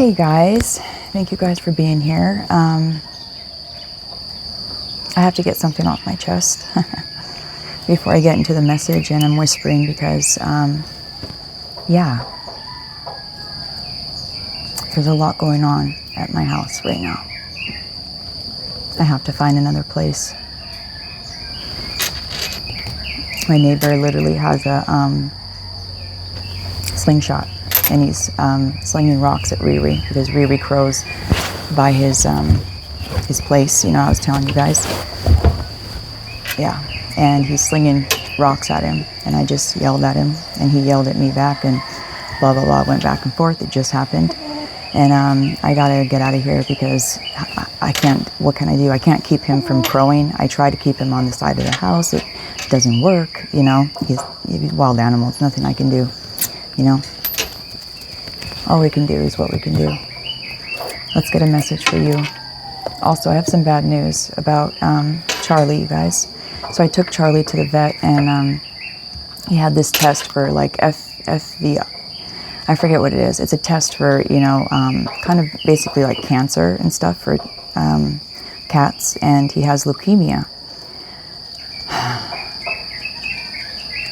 Hey guys, thank you guys for being here. I have to get something off my chest before I get into the message, and I'm whispering because, yeah, there's a lot going on at my house right now. I have to find another place. My neighbor literally has a slingshot, and he's slinging rocks at Riri because Riri crows by his place. You know, I was telling you guys. Yeah, and he's slinging rocks at him, and I just yelled at him, and he yelled at me back, and blah blah blah, went back and forth. It just happened, and I gotta get out of here because I can't. What can I do? I can't keep him from crowing. I try to keep him on the side of the house. It doesn't work. You know, he's a wild animal. It's nothing I can do. You know, all we can do is what we can do. Let's get a message for you. Also, I have some bad news about Charlie, you guys. So I took Charlie to the vet, and he had this test for like FV. I forget what it is. It's a test for, you know, kind of basically like cancer and stuff for cats, and he has leukemia.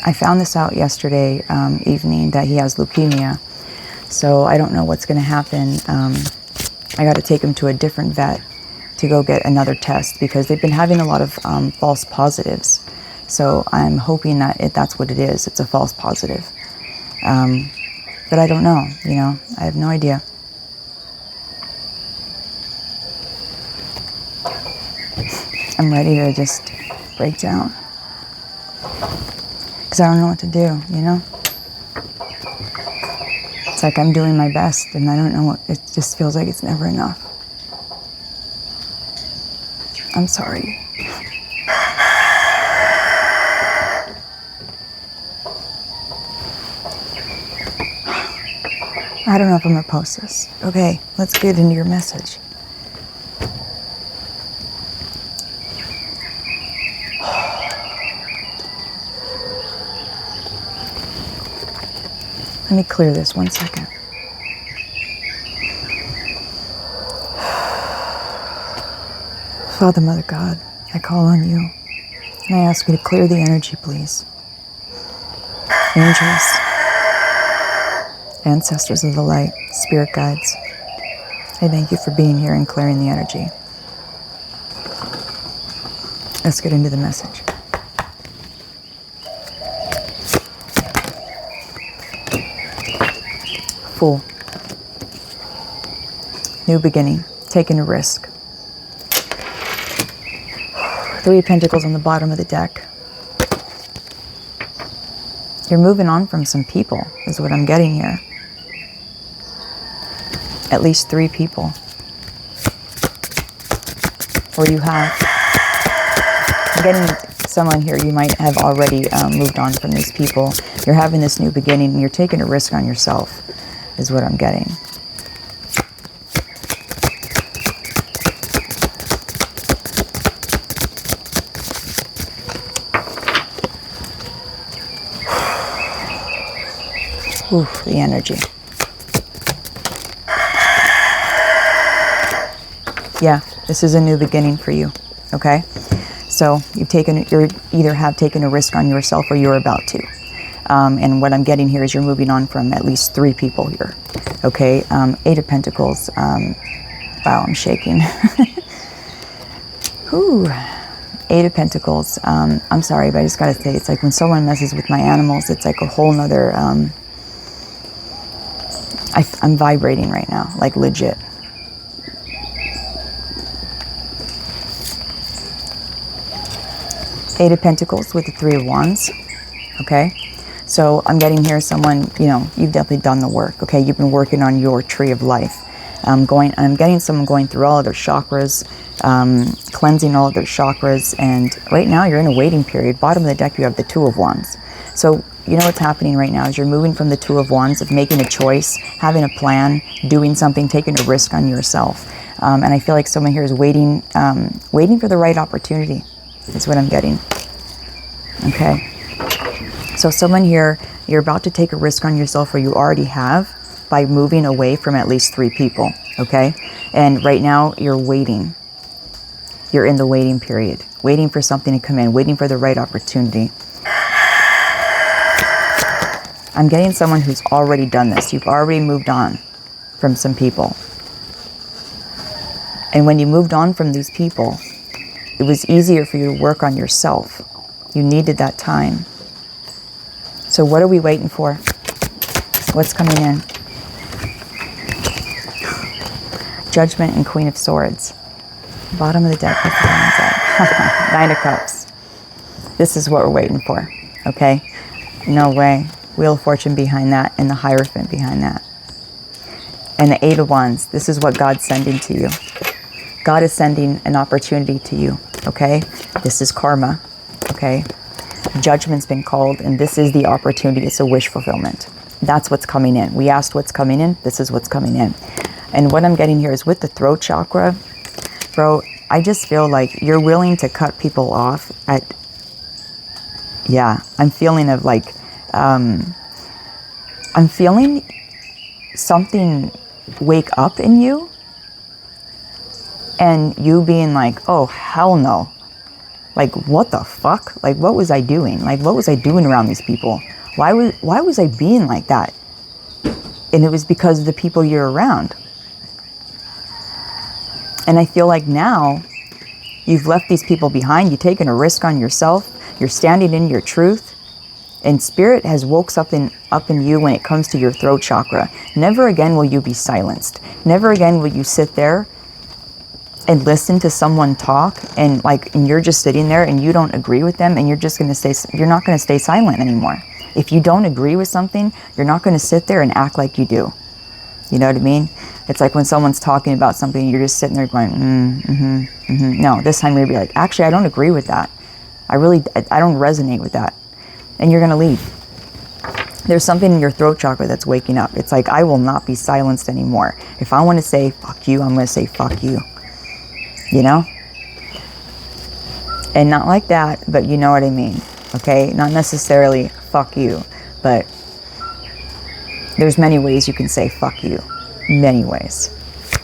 I found this out yesterday evening that he has leukemia. So I don't know what's going to happen. I got to take him to a different vet to go get another test because they've been having a lot of false positives. So I'm hoping that that's what it is. It's a false positive. But I don't know, you know, I have no idea. I'm ready to just break down because I don't know what to do, you know? It's like I'm doing my best and I don't know what, it just feels like it's never enough. I'm sorry. I don't know if I'm gonna post this. Okay, let's get into your message. Let me clear this 1 second. Father, Mother God, I call on you, and I ask you to clear the energy, please. Angels, ancestors of the light, spirit guides, I thank you for being here and clearing the energy. Let's get into the message. Fool. New beginning, taking a risk. 3 Pentacles on the bottom of the deck. You're moving on from some people, is what I'm getting here. At least 3 people. Or you have. I'm getting someone here, you might have already moved on from these people. You're having this new beginning, and you're taking a risk on yourself, is what I'm getting. Oof, the energy. Yeah, this is a new beginning for you, okay? So you either have taken a risk on yourself or you're about to. And what I'm getting here is you're moving on from at least 3 people here, okay? 8 of Pentacles. Wow, I'm shaking. Whew. 8 of Pentacles. I'm sorry, but I just gotta say, it's like when someone messes with my animals, it's like a whole nother... I'm vibrating right now, like legit. Eight of Pentacles with the 3 of Wands, okay? So I'm getting here someone, you know, you've definitely done the work, okay? You've been working on your tree of life. I'm getting someone going through all of their chakras, cleansing all of their chakras, and right now you're in a waiting period. Bottom of the deck, you have the 2 of Wands. So you know what's happening right now is you're moving from the 2 of Wands of making a choice, having a plan, doing something, taking a risk on yourself. And I feel like someone here is waiting for the right opportunity, is what I'm getting. Okay. So someone here, you're about to take a risk on yourself, or you already have, by moving away from at least 3 people, okay? And right now you're waiting. You're in the waiting period, waiting for something to come in, waiting for the right opportunity. I'm getting someone who's already done this. You've already moved on from some people. And when you moved on from these people, it was easier for you to work on yourself. You needed that time. So what are we waiting for? What's coming in? Judgment and Queen of Swords. Bottom of the deck. What's the bottom of the deck? 9 of Cups. This is what we're waiting for, okay? No way. Wheel of Fortune behind that, and the Hierophant behind that. And the 8 of Wands. This is what God's sending to you. God is sending an opportunity to you, okay? This is karma, okay? Judgment's been called, and this is the opportunity. It's a wish fulfillment. That's what's coming in. We asked what's coming in. This is what's coming in. And what I'm getting here is with the throat chakra, bro, I just feel like you're willing to cut people off at, yeah, I'm feeling of like, I'm feeling something wake up in you, and you being like, oh, hell no. Like, what the fuck? Like, what was I doing? Like, what was I doing around these people? Why was I being like that? And it was because of the people you're around. And I feel like now you've left these people behind. You've taken a risk on yourself. You're standing in your truth. And Spirit has woke something up in you when it comes to your throat chakra. Never again will you be silenced. Never again will you sit there and listen to someone talk and you're just sitting there and you don't agree with them, and you're just going to stay, you're not going to stay silent anymore. If you don't agree with something, you're not going to sit there and act like you do. You know what I mean? It's like when someone's talking about something, you're just sitting there going, No, this time you're going to be like, actually, I don't agree with that. I don't resonate with that. And you're going to leave. There's something in your throat chakra that's waking up. It's like, I will not be silenced anymore. If I want to say fuck you, I'm going to say fuck you. You know? And not like that, but you know what I mean. Okay? Not necessarily fuck you, but there's many ways you can say fuck you. Many ways.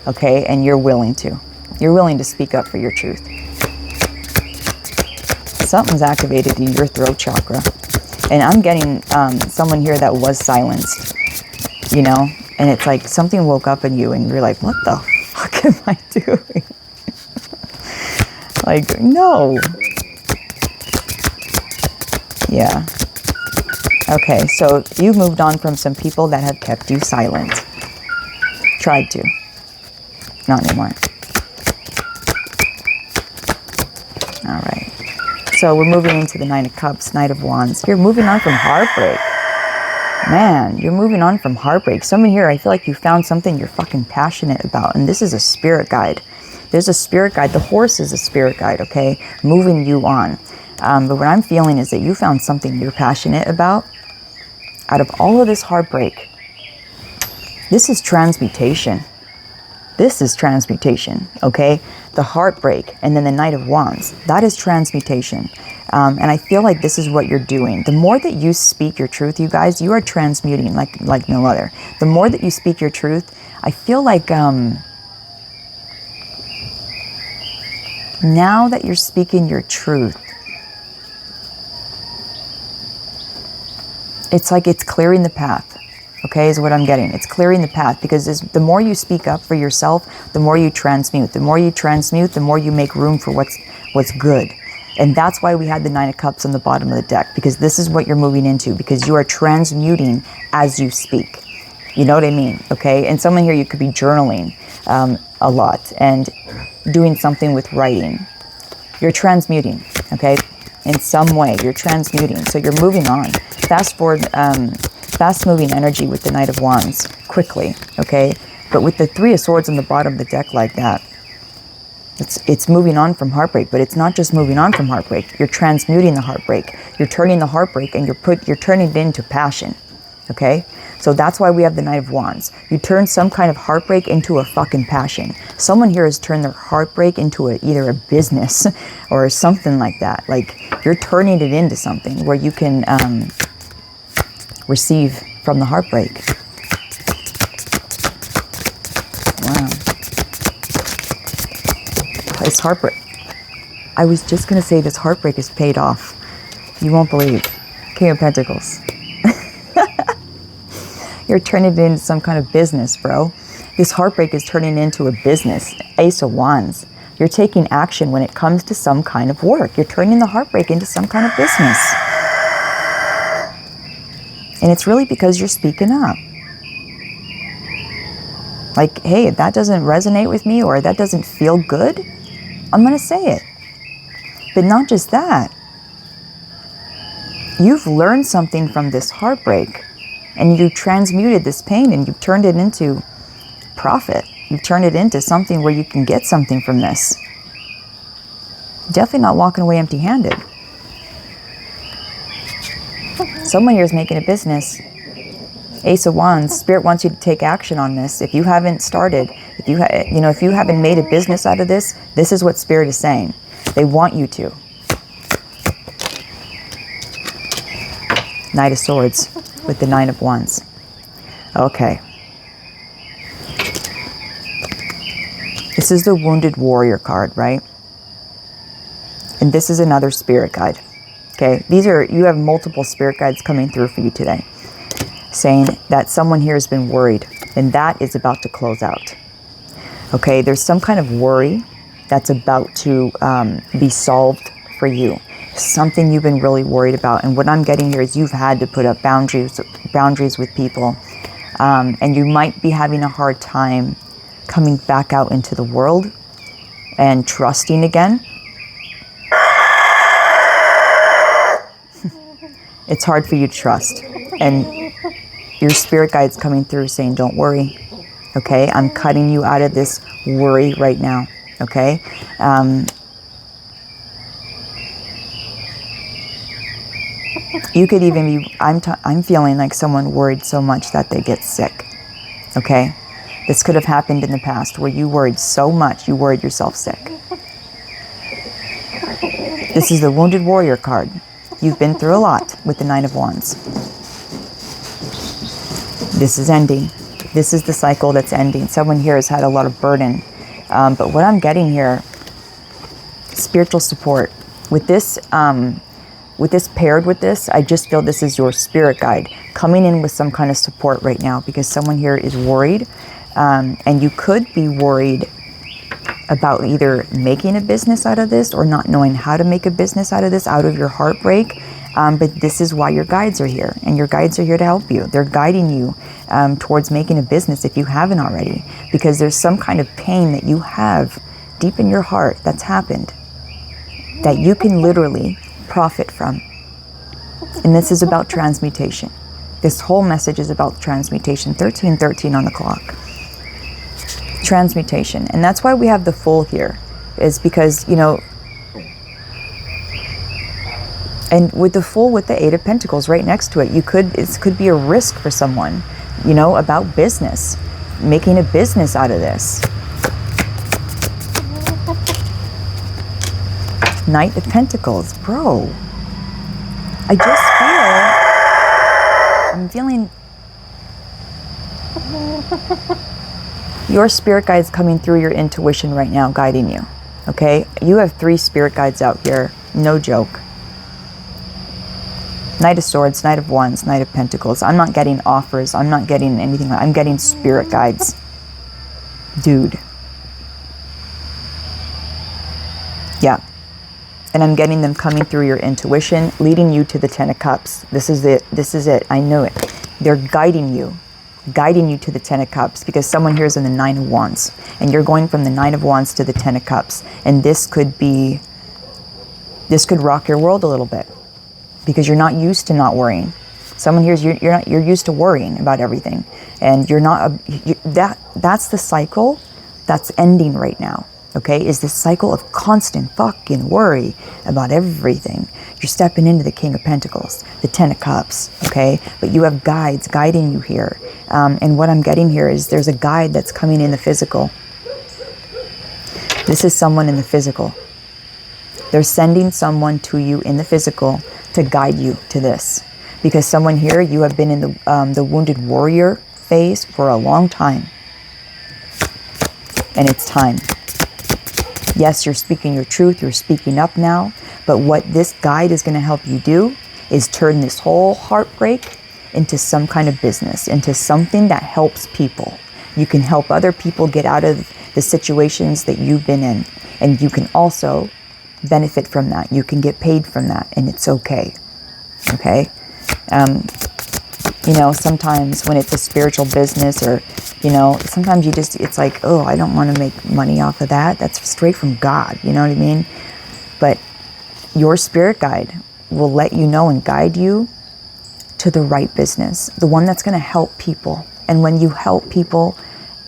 Okay? And you're willing to. You're willing to speak up for your truth. Something's activated in your throat chakra. And I'm getting someone here that was silenced. You know? And it's like something woke up in you and you're like, what the fuck am I doing? Like, no. Yeah. Okay, so you moved on from some people that have kept you silent. Tried to. Not anymore. All right. So we're moving into the 9 of Cups, Knight of Wands. You're moving on from heartbreak. Man, you're moving on from heartbreak. Someone here, I feel like you found something you're fucking passionate about. And this is a spirit guide. There's a spirit guide. The horse is a spirit guide, okay? Moving you on. But what I'm feeling is that you found something you're passionate about. Out of all of this heartbreak, this is transmutation. This is transmutation, okay? The heartbreak and then the Knight of Wands. That is transmutation. And I feel like this is what you're doing. The more that you speak your truth, you guys, you are transmuting like no other. The more that you speak your truth, I feel like... now that you're speaking your truth, it's like it's clearing the path, okay, is what I'm getting. It's clearing the path because the more you speak up for yourself, the more you transmute. The more you transmute, the more you make room for what's good. And that's why we had the 9 of Cups on the bottom of the deck, because this is what you're moving into, because you are transmuting as you speak. You know what I mean? Okay. And someone here, you could be journaling a lot and doing something with writing. You're transmuting, okay? In some way, you're transmuting. So you're moving on. Fast forward, fast moving energy with the Knight of Wands quickly, okay? But with the 3 of Swords on the bottom of the deck like that, it's moving on from heartbreak, but it's not just moving on from heartbreak. You're transmuting the heartbreak. You're turning the heartbreak and you're turning it into passion, okay? So that's why we have the Knight of Wands. You turn some kind of heartbreak into a fucking passion. Someone here has turned their heartbreak into either a business or something like that. Like, you're turning it into something where you can receive from the heartbreak. Wow. It's heartbreak. I was just going to say this heartbreak is paid off. You won't believe. King of Pentacles. You're turning it into some kind of business, bro. This heartbreak is turning into a business. Ace of Wands. You're taking action when it comes to some kind of work. You're turning the heartbreak into some kind of business. And it's really because you're speaking up. Like, hey, if that doesn't resonate with me or that doesn't feel good, I'm going to say it. But not just that. You've learned something from this heartbreak and you transmuted this pain and you've turned it into profit. You've turned it into something where you can get something from this. Definitely not walking away empty-handed. Someone here is making a business. Ace of Wands. Spirit wants you to take action on this. If you haven't started, if you haven't made a business out of this, this is what Spirit is saying. They want you to. Knight of Swords with the Nine of Wands. Okay. This is the Wounded Warrior card, right? And this is another spirit guide. Okay, you have multiple spirit guides coming through for you today, saying that someone here has been worried, and that is about to close out. Okay, there's some kind of worry that's about to be solved for you. Something you've been really worried about, and what I'm getting here is you've had to put up boundaries with people, and you might be having a hard time coming back out into the world and trusting again. It's hard for you to trust, and your spirit guide's coming through saying, don't worry, okay? I'm cutting you out of this worry right now, okay? You could even be, I'm feeling like someone worried so much that they get sick, okay? This could have happened in the past where you worried so much, you worried yourself sick. This is the Wounded Warrior card. You've been through a lot with the Nine of Wands. This is ending. This is the cycle that's ending. Someone here has had a lot of burden. But what I'm getting here, spiritual support. With this paired with this, I just feel this is your spirit guide coming in with some kind of support right now, because someone here is worried. And you could be worried about either making a business out of this or not knowing how to make a business out of this, out of your heartbreak. But this is why your guides are here, and your guides are here to help you. They're guiding you towards making a business if you haven't already, because there's some kind of pain that you have deep in your heart that's happened that you can literally profit from. And this is about transmutation. This whole message is about transmutation. 1313 on the clock. Transmutation. And that's why we have the Fool here, is because, and with the Fool with the Eight of Pentacles right next to it, it could be a risk for someone, about business, making a business out of this. Knight of Pentacles, bro. I'm feeling your spirit guides coming through your intuition right now, guiding you. Okay? You have 3 spirit guides out here. No joke. Knight of Swords, Knight of Wands, Knight of Pentacles. I'm not getting offers. I'm not getting anything. I'm getting spirit guides. Dude. Yeah. And I'm getting them coming through your intuition, leading you to the Ten of Cups. This is it. This is it. I know it. They're guiding you to the Ten of Cups, because someone here is in the Nine of Wands, and you're going from the Nine of Wands to the Ten of Cups. And this could rock your world a little bit, because you're not used to not worrying. Someone here is you're used to worrying about everything, and you're not. That's the cycle that's ending right now. Okay, is this cycle of constant fucking worry about everything. You're stepping into the King of Pentacles, the Ten of Cups, okay? But you have guides guiding you here. And what I'm getting here is there's a guide that's coming in the physical. This is someone in the physical. They're sending someone to you in the physical to guide you to this. Because someone here, you have been in the Wounded Warrior phase for a long time. and it's time. Yes, you're speaking your truth, you're speaking up now, but what this guide is going to help you do is turn this whole heartbreak into some kind of business, into something that helps people. You can help other people get out of the situations that you've been in, and you can also benefit from that. You can get paid from that, and it's okay. Okay? You know, sometimes when it's a spiritual business, or, you know, sometimes it's like, oh, I don't want to make money off of that. That's straight from God, you know what I mean? But your spirit guide will let you know and guide you to the right business, the one that's going to help people. And when you help people,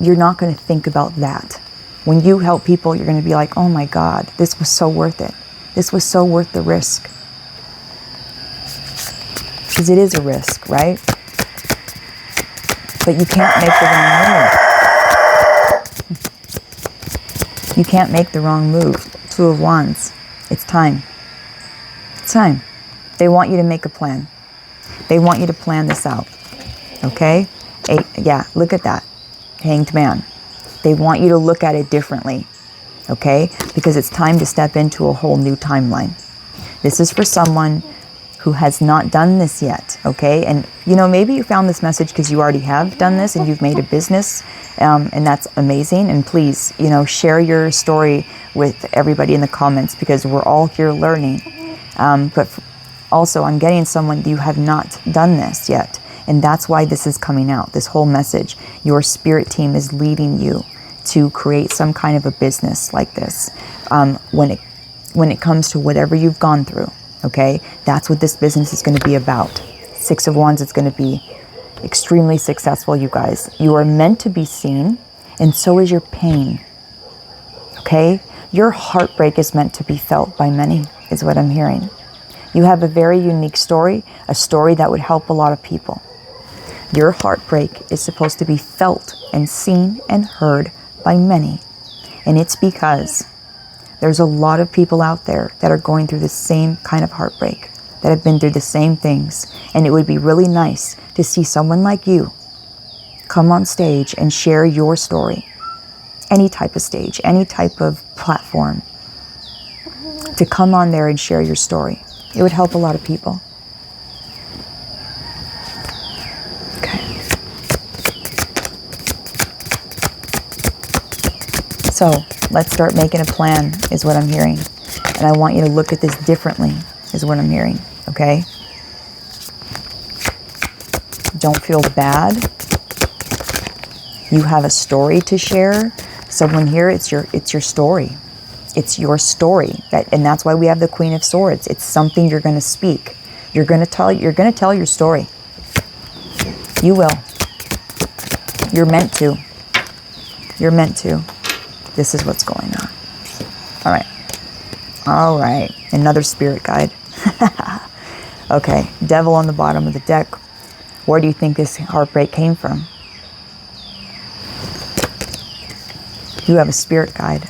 you're not going to think about that. When you help people, you're going to be like, oh my God, this was so worth it. This was so worth the risk. Because it is a risk, right? But you can't make the wrong move. You can't make the wrong move. Two of Wands. It's time. It's time. They want you to make a plan. They want you to plan this out. Okay? Yeah, look at that. Hanged Man. They want you to look at it differently. Okay? Because it's time to step into a whole new timeline. This is for someone who has not done this yet, okay? And, you know, maybe you found this message because you already have done this and you've made a business, and that's amazing. And please, you know, share your story with everybody in the comments, because we're all here learning. But also, I'm getting someone, you have not done this yet. And that's why this is coming out, this whole message. Your spirit team is leading you to create some kind of a business like this. When it comes to whatever you've gone through, okay, that's what this business is going to be about. Six of Wands is going to be extremely successful, you guys. You are meant to be seen, and so is your pain, okay? Your heartbreak is meant to be felt by many, is what I'm hearing. You have a very unique story, a story that would help a lot of people. Your heartbreak is supposed to be felt and seen and heard by many, and it's because there's a lot of people out there that are going through the same kind of heartbreak, that have been through the same things. And it would be really nice to see someone like you come on stage and share your story. Any type of stage, any type of platform. To come on there and share your story. It would help a lot of people. Okay. So, let's start making a plan, is what I'm hearing. And I want you to look at this differently, is what I'm hearing, okay? Don't feel bad. You have a story to share. Someone here, it's your story. It's your story. And that's why we have the Queen of Swords. It's something you're going to speak. You're going to tell your story. You will. You're meant to. You're meant to. This is what's going on. All right. All right. Another spirit guide. Okay. Devil on the bottom of the deck. Where do you think this heartbreak came from? You have a spirit guide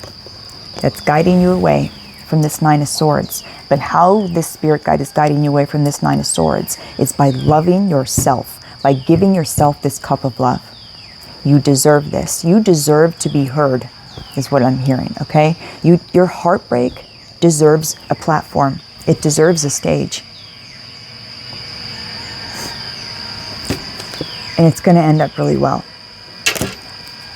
that's guiding you away from this Nine of Swords. But how this spirit guide is guiding you away from this Nine of Swords is by loving yourself, by giving yourself this cup of love. You deserve this. You deserve to be heard, is what I'm hearing, okay? Your heartbreak deserves a platform. It deserves a stage. And it's going to end up really well.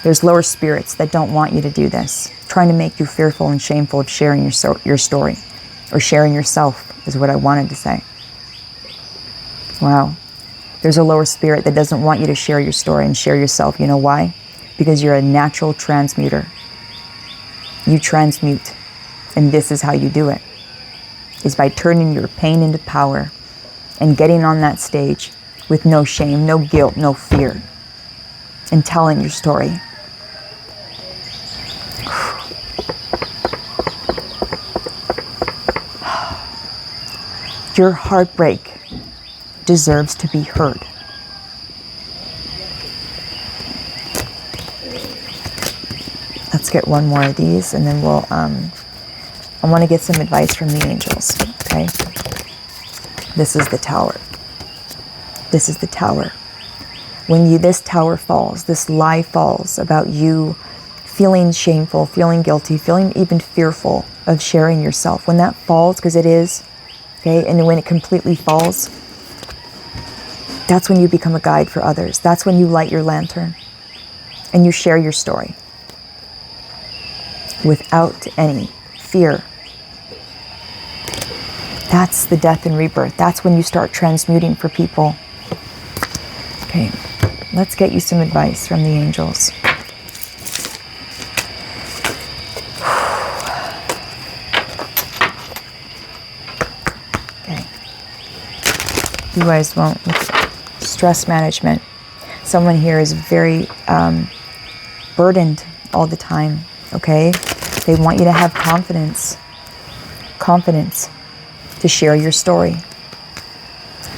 There's lower spirits that don't want you to do this, trying to make you fearful and shameful of sharing your story, or sharing yourself, is what I wanted to say. Wow. There's a lower spirit that doesn't want you to share your story and share yourself. You know why? Because you're a natural transmuter. You transmute. And this is how you do it, is by turning your pain into power and getting on that stage with no shame, no guilt, no fear, and telling your story. Your heartbreak deserves to be heard. Let's get one more of these, and then we'll, I want to get some advice from the angels, okay? This is the Tower. This is the Tower. When this tower falls, this lie falls about you feeling shameful, feeling guilty, feeling even fearful of sharing yourself. When that falls, because it is, okay, and when it completely falls, that's when you become a guide for others. That's when you light your lantern and you share your story without any fear. That's the death and rebirth. That's when you start transmuting for people. Okay, let's get you some advice from the angels. Okay. You guys won't. Stress management. Someone here is very burdened all the time, okay? They want you to have confidence to share your story.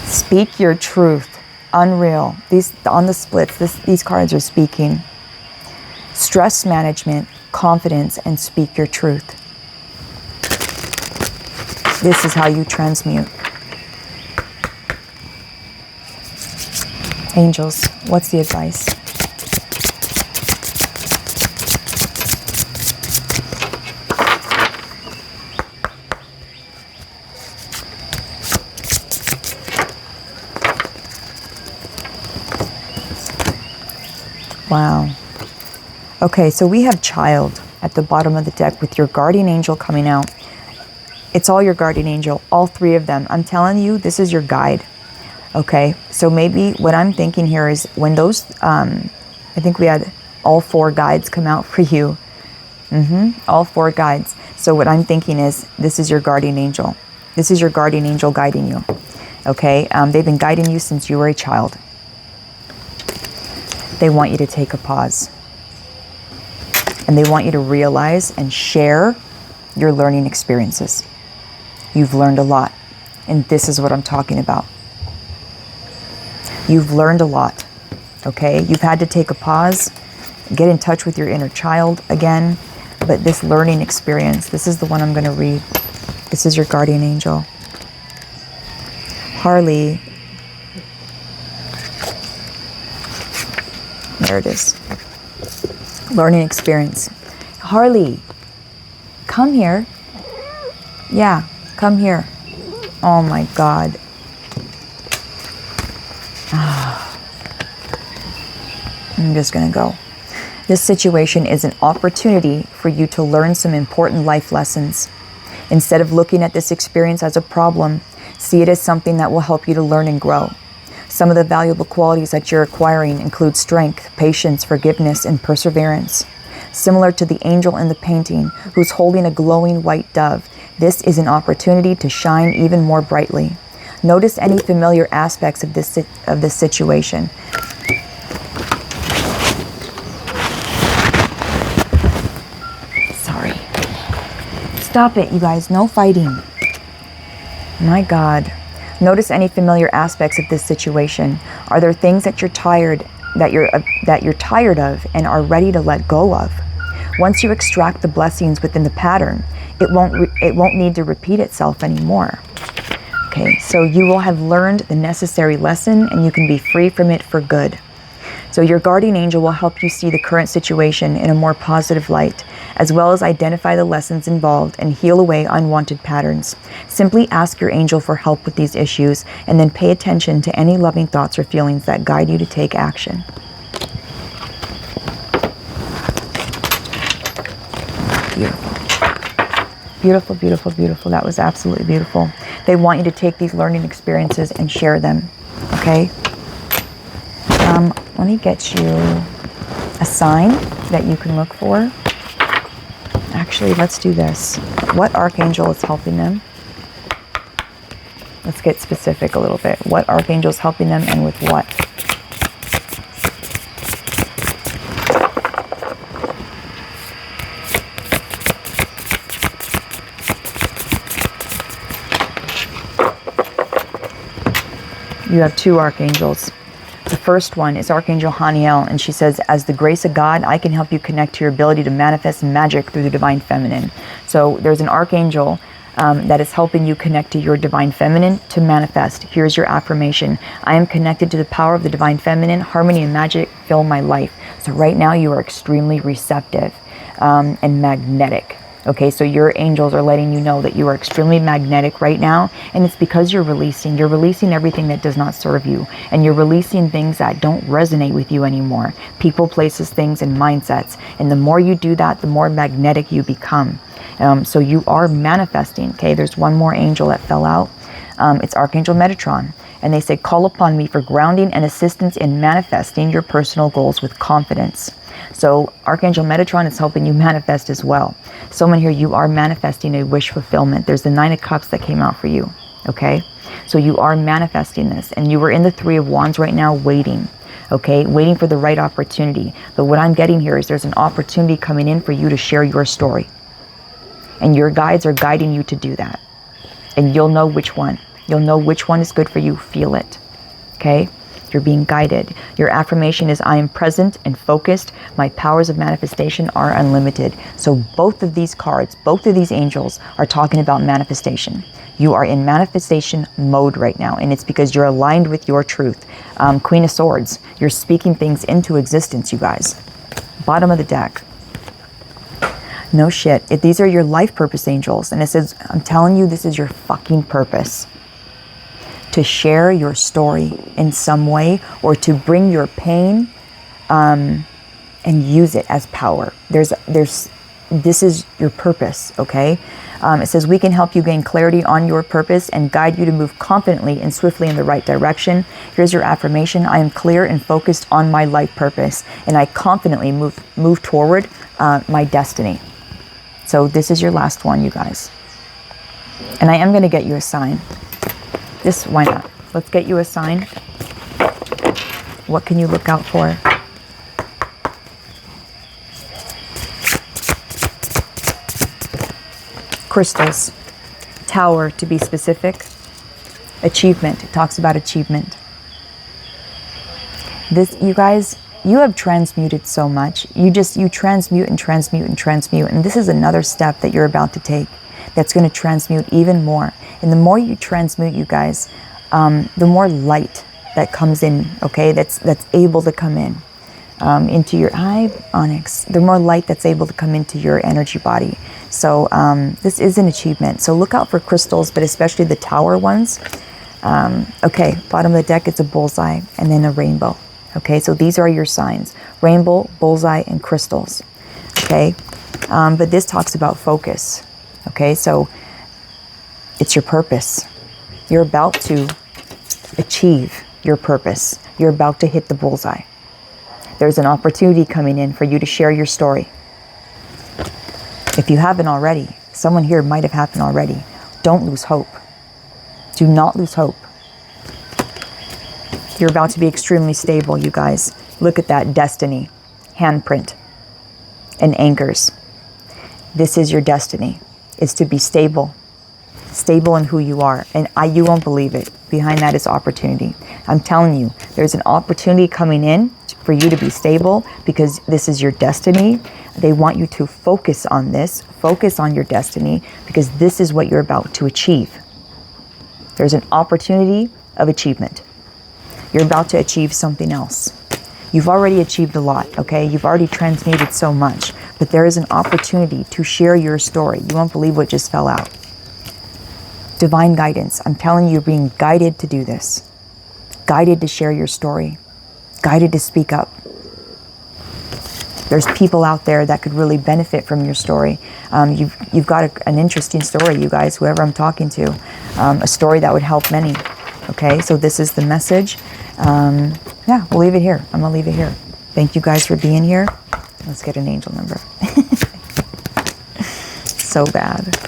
Speak your truth. Unreal. These on the splits, these cards are speaking. Stress management, confidence, and speak your truth. This is how you transmute. Angels, what's the advice? Wow. Okay, so we have child at the bottom of the deck with your guardian angel coming out. It's all your guardian angel, all three of them. I'm telling you, this is your guide. Okay, so maybe what I'm thinking here is when those, I think we had all four guides come out for you. All four guides. So what I'm thinking is this is your guardian angel. This is your guardian angel guiding you. Okay, they've been guiding you since you were a child. They want you to take a pause. And they want you to realize and share your learning experiences. You've learned a lot. And this is what I'm talking about. You've learned a lot. Okay? You've had to take a pause, get in touch with your inner child again. But this learning experience, this is the one I'm going to read. This is your guardian angel. Harley. There it is. Learning experience. Harley, come here. Yeah, come here. Oh my God. I'm just gonna go. This situation is an opportunity for you to learn some important life lessons. Instead of looking at this experience as a problem, see it as something that will help you to learn and grow. Some of the valuable qualities that you're acquiring include strength, patience, forgiveness, and perseverance. Similar to the angel in the painting who's holding a glowing white dove, this is an opportunity to shine even more brightly. Notice any familiar aspects of this situation. Sorry. Stop it, you guys. No fighting. My God. Notice any familiar aspects of this situation. Are there things that you're tired of and are ready to let go of? Once you extract the blessings within the pattern, it won't need to repeat itself anymore. Okay, so you will have learned the necessary lesson and you can be free from it for good. So your guardian angel will help you see the current situation in a more positive light, as well as identify the lessons involved and heal away unwanted patterns. Simply ask your angel for help with these issues and then pay attention to any loving thoughts or feelings that guide you to take action. Beautiful. Beautiful, beautiful, beautiful. That was absolutely beautiful. They want you to take these learning experiences and share them. Okay? Let me get you a sign that you can look for. Actually, let's do this. What archangel is helping them? Let's get specific a little bit. What archangel is helping them and with what? You have two archangels. The first one is Archangel Haniel, and she says, as the grace of God, I can help you connect to your ability to manifest magic through the divine feminine. So there's an archangel that is helping you connect to your divine feminine to manifest. Here's your affirmation. I am connected to the power of the divine feminine. Harmony and magic fill my life. So right now you are extremely receptive and magnetic. Okay, so your angels are letting you know that you are extremely magnetic right now, and it's because you're releasing everything that does not serve you, and you're releasing things that don't resonate with you anymore. People, places, things, and mindsets. And the more you do that, the more magnetic you become. So you are manifesting. Okay, there's one more angel that fell out. It's Archangel Metatron. And they say, call upon me for grounding and assistance in manifesting your personal goals with confidence. So Archangel Metatron is helping you manifest as well. Someone here, you are manifesting a wish fulfillment. There's the 9 of Cups that came out for you. Okay, so you are manifesting this, and you were in the 3 of Wands right now waiting. Okay, waiting for the right opportunity. But what I'm getting here is there's an opportunity coming in for you to share your story. And your guides are guiding you to do that. And you'll know which one. You'll know which one is good for you. Feel it. Okay? You're being guided. Your affirmation is, I am present and focused. My powers of manifestation are unlimited. So both of these cards, both of these angels are talking about manifestation. You are in manifestation mode right now, and it's because you're aligned with your truth. Queen of Swords, you're speaking things into existence, you guys. Bottom of the deck. No shit. These are your life purpose angels. And it says, I'm telling you, this is your fucking purpose. To share your story in some way, or to bring your pain and use it as power. This is your purpose, okay? It says, we can help you gain clarity on your purpose and guide you to move confidently and swiftly in the right direction. Here's your affirmation. I am clear and focused on my life purpose, and I confidently move toward my destiny. So this is your last one, you guys. And I am going to get you a sign. Why not? Let's get you a sign. What can you look out for? Crystals. Tower, to be specific. Achievement. It talks about achievement. This, you guys, you have transmuted so much. You transmute and transmute and transmute. And this is another step that you're about to take that's going to transmute even more. And the more you transmute, you guys, the more light that comes in, okay, that's able to come in into your onyx. The more light that's able to come into your energy body. So this is an achievement. So look out for crystals, but especially the tower ones. Okay, bottom of the deck, it's a bullseye and then a rainbow. Okay, so these are your signs. Rainbow, bullseye, and crystals. Okay, but this talks about focus. Okay, so it's your purpose. You're about to achieve your purpose. You're about to hit the bullseye. There's an opportunity coming in for you to share your story. If you haven't already, someone here might have happened already. Don't lose hope. Do not lose hope. You're about to be extremely stable, you guys. Look at that destiny, handprint, and anchors. This is your destiny, is to be stable. Stable in who you are. And you won't believe it. Behind that is opportunity. I'm telling you, there's an opportunity coming in for you to be stable because this is your destiny. They want you to focus on this, focus on your destiny, because this is what you're about to achieve. There's an opportunity of achievement. You're about to achieve something else. You've already achieved a lot, okay? You've already transmuted so much, but there is an opportunity to share your story. You won't believe what just fell out. Divine guidance. I'm telling you, you're being guided to do this. Guided to share your story. Guided to speak up. There's people out there that could really benefit from your story. You've got an interesting story, you guys, whoever I'm talking to. A story that would help many. Okay, so this is the message. Yeah, we'll leave it here. I'm going to leave it here. Thank you guys for being here. Let's get an angel number. So bad.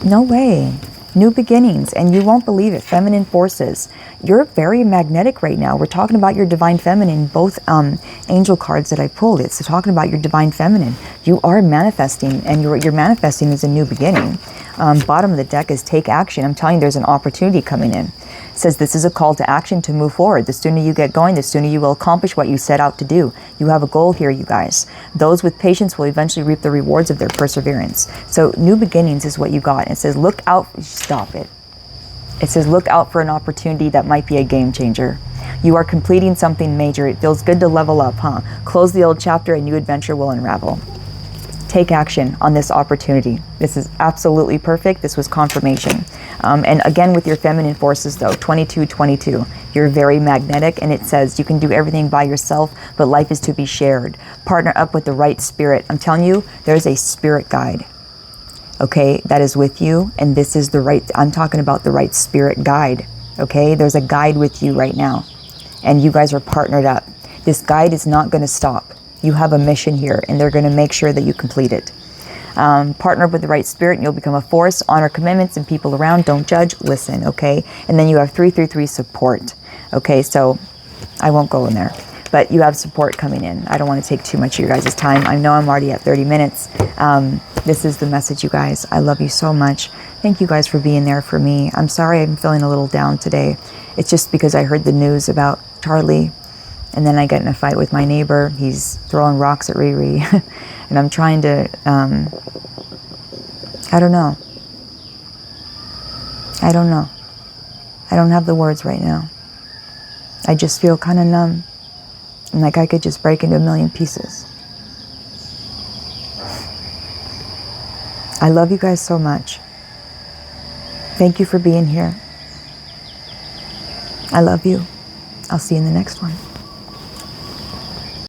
No way. New beginnings. And you won't believe it. Feminine forces. you're very magnetic right now. We're talking about your divine feminine. Both angel cards that I pulled, it's talking about your divine feminine. You are manifesting, and you're manifesting is a new beginning. Bottom of the deck is take action. I'm telling you, there's an opportunity coming in. It says this is a call to action to move forward. The sooner you get going, the sooner you will accomplish what you set out to do. You have a goal here, you guys. Those with patience will eventually reap the rewards of their perseverance. So new beginnings is what you got. It says look out. Stop it. It says look out for an opportunity that might be a game changer. You are completing something major. It feels good to level up, huh? Close the old chapter, a new adventure will unravel. Take action on this opportunity. This is absolutely perfect. This was confirmation. And again, with your feminine forces though, 2222, you're very magnetic, and it says you can do everything by yourself, but life is to be shared. Partner up with the right spirit. I'm telling you, there's a spirit guide, okay, that is with you, and this is the right, I'm talking about the right spirit guide, okay? There's a guide with you right now, and you guys are partnered up. This guide is not going to stop. You have a mission here, and they're going to make sure that you complete it. Partner with the right spirit, and you'll become a force. Honor commitments and people around. Don't judge, listen, okay? And then you have 333 support, okay? So I won't go in there, but you have support coming in. I don't want to take too much of your guys' time. I know I'm already at 30 minutes. This is the message, you guys. I love you so much. Thank you guys for being there for me. I'm sorry I'm feeling a little down today. It's just because I heard the news about Charlie, and then I get in a fight with my neighbor. He's throwing rocks at Riri. And I'm trying to, I don't know. I don't know. I don't have the words right now. I just feel kind of numb. And like I could just break into a million pieces. I love you guys so much. Thank you for being here. I love you. I'll see you in the next one.